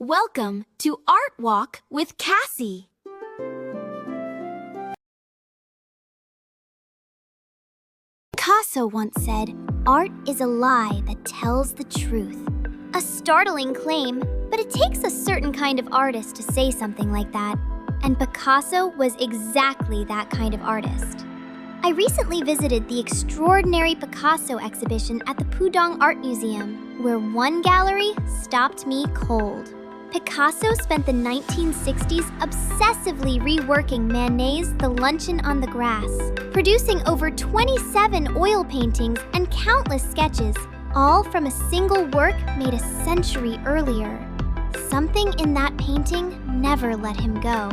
Welcome to Art Walk with Cassie. Picasso once said, "Art is a lie that tells the truth." A startling claim, but it takes a certain kind of artist to say something like that. And Picasso was exactly that kind of artist. I recently visited the extraordinary Picasso exhibition at the Pudong Art Museum, where one gallery stopped me cold. Picasso spent the 1960s obsessively reworking Manet's The Luncheon on the Grass, producing over 27 oil paintings and countless sketches, all from a single work made a century earlier. Something in that painting never let him go.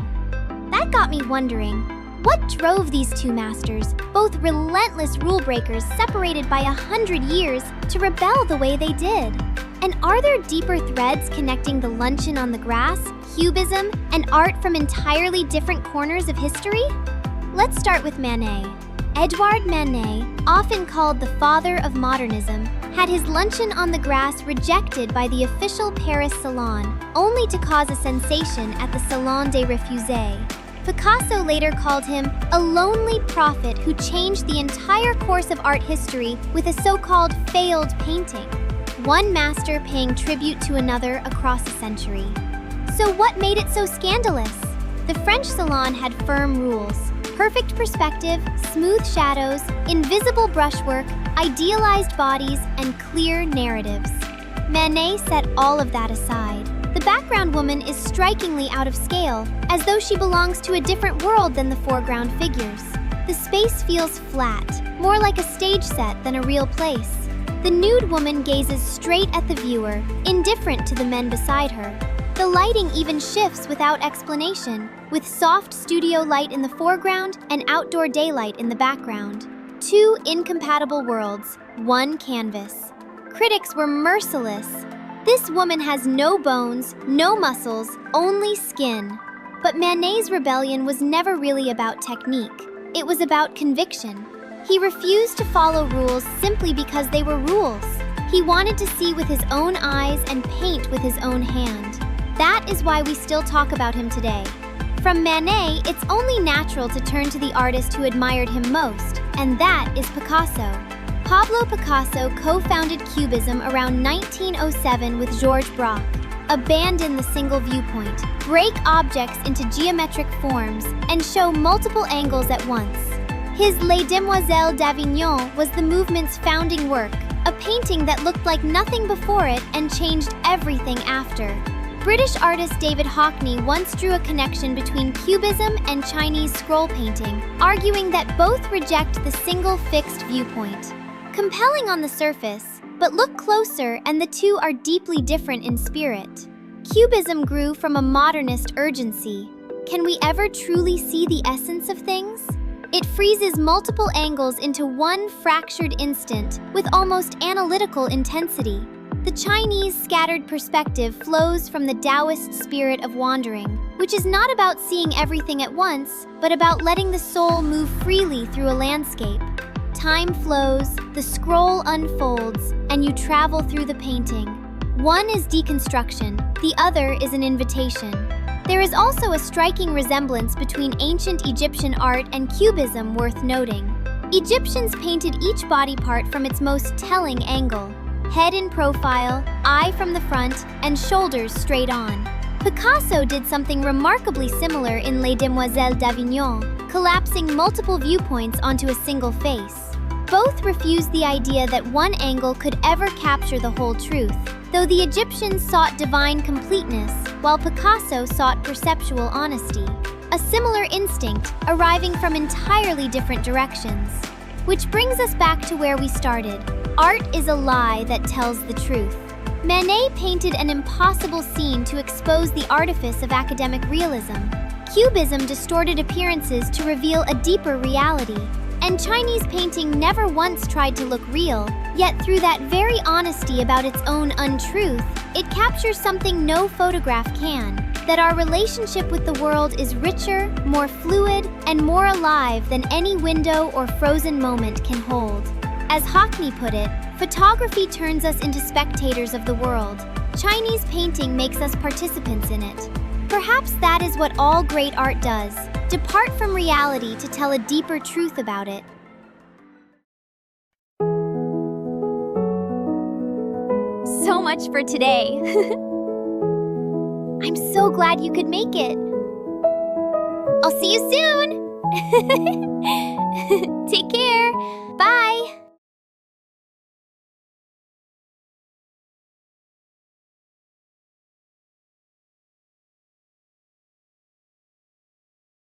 That got me wondering, what drove these two masters, both relentless rule breakers separated by 100 years, to rebel the way they did? And are there deeper threads connecting The Luncheon on the Grass, Cubism, and art from entirely different corners of history? Let's start with Manet. Edouard Manet, often called the father of modernism, had his Luncheon on the Grass rejected by the official Paris Salon, only to cause a sensation at the Salon des Refusés. Picasso later called him a lonely prophet who changed the entire course of art history with a so-called failed painting. One master paying tribute to another across a century. So what made it so scandalous? The French Salon had firm rules: perfect perspective, smooth shadows, invisible brushwork, idealized bodies, and clear narratives. Manet set all of that aside. The background woman is strikingly out of scale, as though she belongs to a different world than the foreground figures. The space feels flat, more like a stage set than a real place. The nude woman gazes straight at the viewer, indifferent to the men beside her. The lighting even shifts without explanation, with soft studio light in the foreground and outdoor daylight in the background. Two incompatible worlds, one canvas. Critics were merciless. This woman has no bones, no muscles, only skin. But Manet's rebellion was never really about technique. It was about conviction. He refused to follow rules simply because they were rules. He wanted to see with his own eyes and paint with his own hand. That is why we still talk about him today. From Manet, it's only natural to turn to the artist who admired him most, and that is Picasso. Pablo Picasso co-founded Cubism around 1907 with Georges Braque. Abandon the single viewpoint, break objects into geometric forms, and show multiple angles at once. His Les Demoiselles d'Avignon was the movement's founding work, a painting that looked like nothing before it and changed everything after. British artist David Hockney once drew a connection between Cubism and Chinese scroll painting, arguing that both reject the single fixed viewpoint. Compelling on the surface, but look closer and the two are deeply different in spirit. Cubism grew from a modernist urgency. Can we ever truly see the essence of things? It freezes multiple angles into one fractured instant with almost analytical intensity. The Chinese scattered perspective flows from the Taoist spirit of wandering, which is not about seeing everything at once, but about letting the soul move freely through a landscape. Time flows, the scroll unfolds, and you travel through the painting. One is deconstruction, the other is an invitation. There is also a striking resemblance between ancient Egyptian art and Cubism worth noting. Egyptians painted each body part from its most telling angle: head in profile, eye from the front, and shoulders straight on. Picasso did something remarkably similar in Les Demoiselles d'Avignon, collapsing multiple viewpoints onto a single face. Both refused the idea that one angle could ever capture the whole truth, though the Egyptians sought divine completeness, while Picasso sought perceptual honesty. A similar instinct, arriving from entirely different directions. Which brings us back to where we started. Art is a lie that tells the truth. Manet painted an impossible scene to expose the artifice of academic realism. Cubism distorted appearances to reveal a deeper reality. And Chinese painting never once tried to look real, yet through that very honesty about its own untruth, it captures something no photograph can: that our relationship with the world is richer, more fluid, and more alive than any window or frozen moment can hold. As Hockney put it, photography turns us into spectators of the world. Chinese painting makes us participants in it. Perhaps that is what all great art does, depart from reality to tell a deeper truth about it. So much for today. I'm so glad you could make it. I'll see you soon. Take care. Bye.